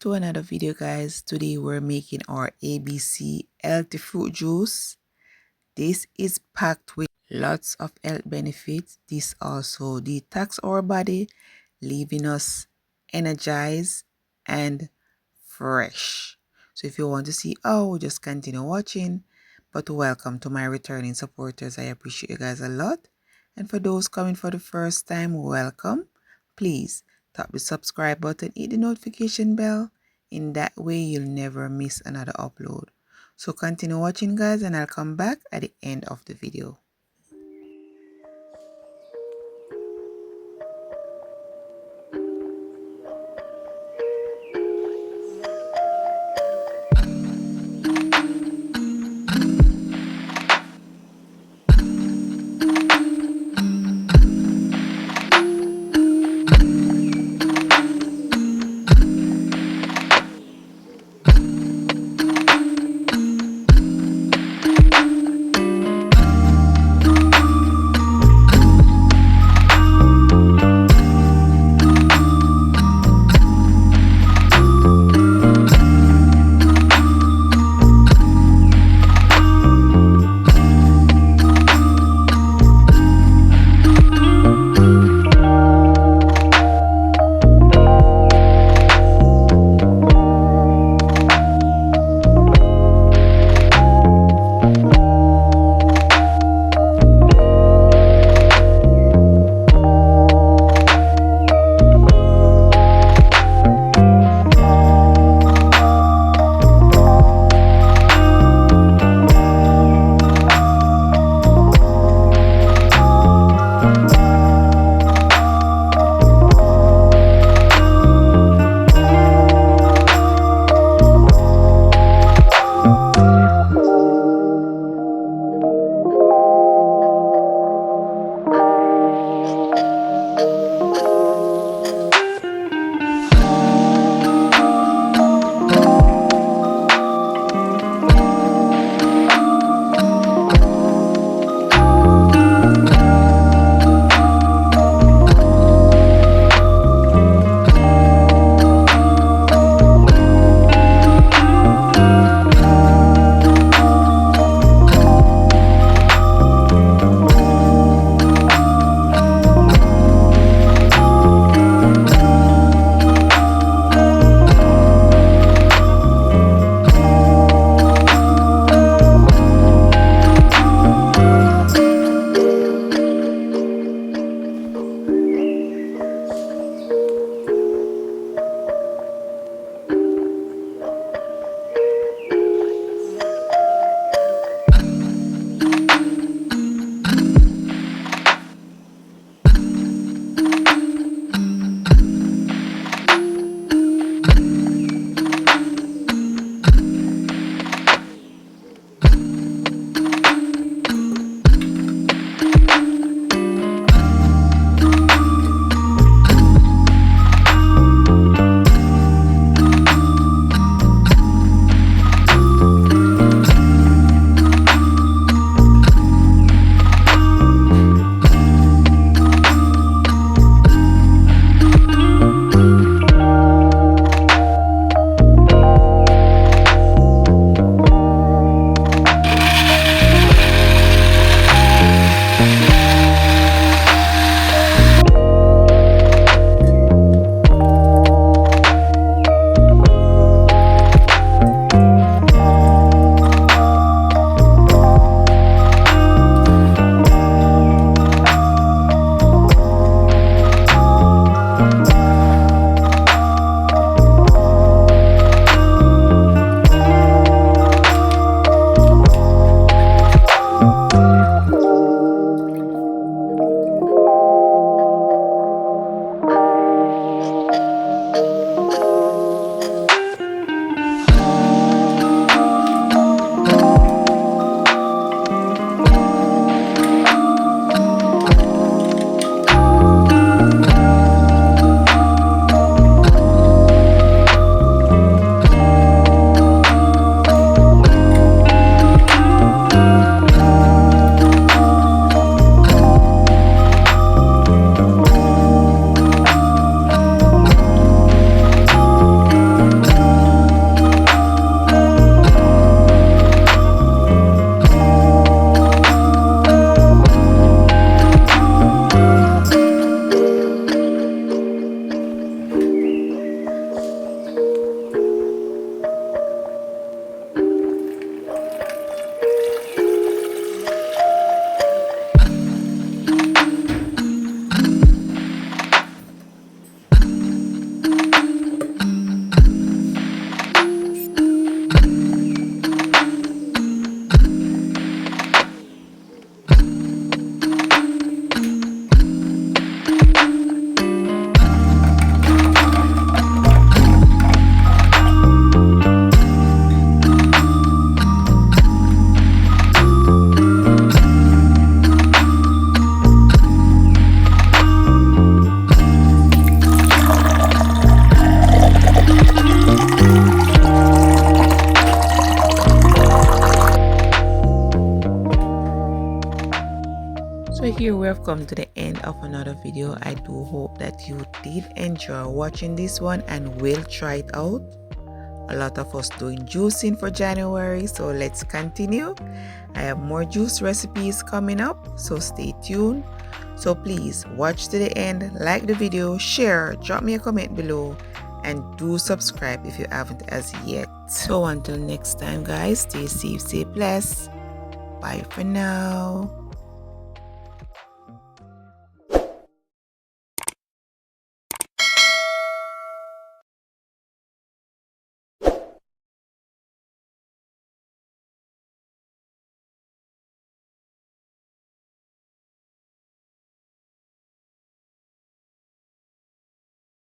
to another video, guys. Today we're making our ABC healthy fruit juice. This is packed with lots of health benefits. This also detox our body, leaving us energized and fresh. So if you want to see how, just continue watching. But welcome to my returning supporters. I appreciate you guys a lot. And for those coming for the first time, welcome. Please tap the subscribe button, hit the notification bell. In that way, you'll never miss another upload. So continue watching, guys, and I'll come back at the end of the video. So here we have come to the end of another video. I do hope that you did enjoy watching this one and will try it out. A lot of us doing juicing for January, so let's continue. I have more juice recipes coming up, so stay tuned. So please watch to the end, like the video, share, drop me a comment below, and do subscribe if you haven't as yet. So until next time guys, stay safe, stay blessed. Bye for now.